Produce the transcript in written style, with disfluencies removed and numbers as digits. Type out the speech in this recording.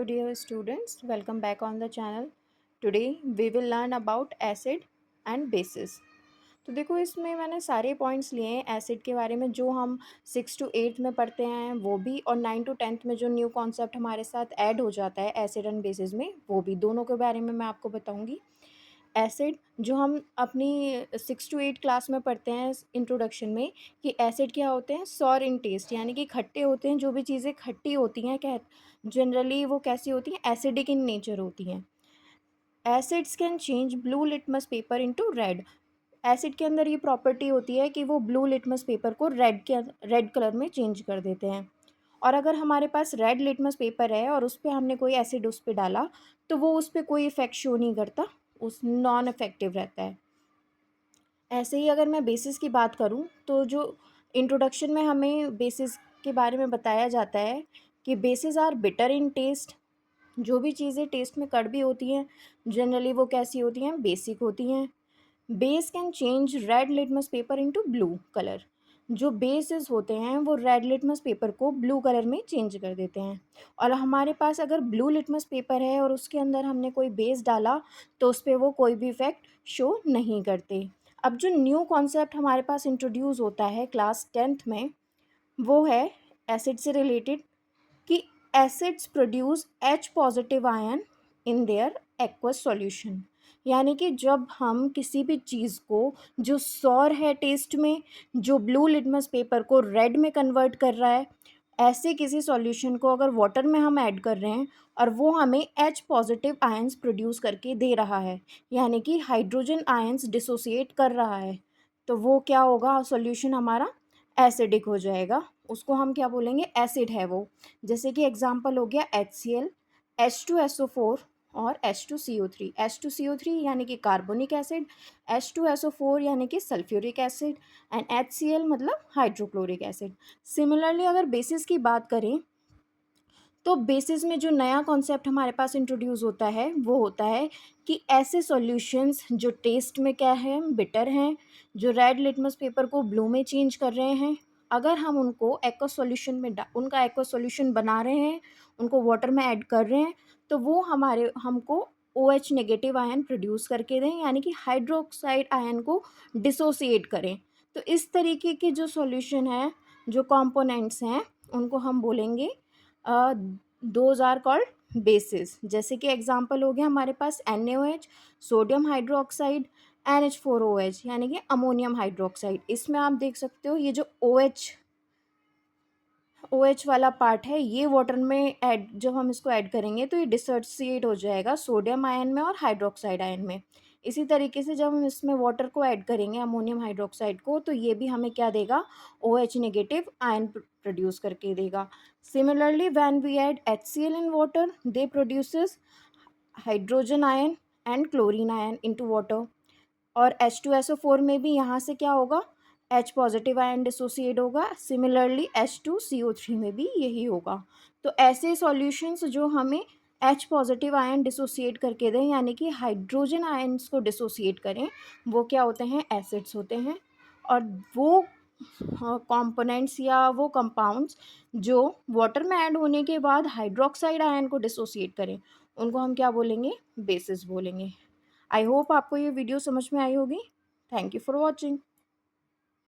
Hello dear students, welcome back on the channel. Today we will learn about acid and bases. तो देखो इसमें मैंने सारे points लिए हैं एसिड के बारे में जो हम 6 to 8 में पढ़ते हैं वो भी, और 9 to 10th में जो न्यू कॉन्सेप्ट हमारे साथ ऐड हो जाता है एसिड एंड बेसिस में वो भी, दोनों के बारे में मैं आपको बताऊंगी। एसिड जो हम अपनी 6 to 8 क्लास में पढ़ते हैं इंट्रोडक्शन में कि एसिड क्या होते हैं, सॉर इन टेस्ट, यानी कि खट्टे होते हैं। जो भी चीज़ें खट्टी होती हैं क्या जनरली वो कैसी होती हैं, एसिडिक इन नेचर होती हैं। Acids can change blue litmus paper into red. Acid के अंदर ये प्रॉपर्टी होती है कि वो ब्लू लिटमस पेपर को रेड कलर में चेंज कर देते हैं। और अगर हमारे पास रेड लिटमस पेपर है और उस पर हमने कोई एसिड उस पर डाला तो वो उस पर कोई इफ़ेक्ट शो नहीं करता, उस नॉन इफेक्टिव रहता है। ऐसे ही अगर मैं बेसिस की बात करूं तो जो इंट्रोडक्शन में हमें बेसिस के बारे में बताया जाता है कि bases are bitter in taste. जो भी चीज़ें टेस्ट में कड़वी होती हैं जनरली वो कैसी होती हैं, बेसिक होती हैं। Base can change red litmus paper into blue colour. जो बेसिस होते हैं वो रेड लिटमस पेपर को ब्लू कलर में चेंज कर देते हैं। और हमारे पास अगर ब्लू लिटमस पेपर है और उसके अंदर हमने कोई बेस डाला तो उस पर वो कोई भी इफेक्ट शो नहीं करते। अब जो न्यू कॉन्सेप्ट हमारे पास इंट्रोड्यूस होता है क्लास 10th में वो है एसिड से रिलेटेड कि acids produce H positive ion in their aqueous solution. यानी कि जब हम किसी भी चीज़ को जो सॉर है टेस्ट में, जो ब्लू लिटमस पेपर को रेड में कन्वर्ट कर रहा है, ऐसे किसी सॉल्यूशन को अगर वाटर में हम ऐड कर रहे हैं और वो हमें H पॉजिटिव आयंस प्रोड्यूस करके दे रहा है, यानी कि हाइड्रोजन आयंस डिसोसिएट कर रहा है, तो वो क्या होगा, सॉल्यूशन हमारा एसिडिक हो जाएगा। उसको हम क्या बोलेंगे, एसिड है वो। जैसे कि एग्जांपल हो गया HCl, H2SO4 और H2CO3। H2CO3 यानी कि कार्बोनिक एसिड, H2SO4 यानी कि सल्फ्यूरिक एसिड एंड HCl मतलब हाइड्रोक्लोरिक एसिड। सिमिलरली अगर बेसिस की बात करें तो बेसिस में जो नया कॉन्सेप्ट हमारे पास इंट्रोड्यूस होता है वो होता है कि ऐसे सॉल्यूशंस जो टेस्ट में क्या है, बिटर हैं, जो रेड लिटमस पेपर को ब्लू में चेंज कर रहे हैं, अगर हम उनको एक्वा सॉल्यूशन में उनका एक्वा सॉल्यूशन बना रहे हैं, उनको वाटर में ऐड कर रहे हैं, तो वो हमको OH नेगेटिव आयन प्रोड्यूस करके दें, यानी कि हाइड्रोक्साइड आयन को डिसोसिएट करें। तो इस तरीके के जो सॉल्यूशन है, जो कंपोनेंट्स हैं, उनको हम बोलेंगे दोज आर कॉल्ड बेसिस। जैसे कि एग्जांपल हो गया हमारे पास NaOH, सोडियम हाइड्रोक्साइड, NH4OH यानी कि अमोनियम हाइड्रोक्साइड। इसमें आप देख सकते हो ये जो OH वाला पार्ट है ये वाटर में ऐड, जब हम इसको ऐड करेंगे तो ये डिसोसिएट हो जाएगा सोडियम आयन में और हाइड्रोक्साइड आयन में। इसी तरीके से जब हम इसमें वाटर को ऐड करेंगे, अमोनियम हाइड्रोक्साइड को, तो ये भी हमें क्या देगा, OH नेगेटिव आयन प्रोड्यूस करके देगा। Similarly when we add HCl in water they produces hydrogen ion and chlorine ion into water. और H2SO4 में भी यहाँ से क्या होगा, H पॉजिटिव आयन डिसोसिएट होगा। सिमिलरली H2CO3 में भी यही होगा। तो ऐसे सॉल्यूशंस जो हमें H पॉजिटिव आयन डिसोसिएट करके दें, यानी कि हाइड्रोजन आयन्स को डिसोसिएट करें, वो क्या होते हैं, एसिड्स होते हैं। और वो कंपोनेंट्स या वो कंपाउंड्स जो वाटर में ऐड होने के बाद हाइड्रोक्साइड आयन को डिसोसिएट करें, उनको हम क्या बोलेंगे, बेसिस बोलेंगे। आई होप आपको ये वीडियो समझ में आई होगी। Thank you for watching.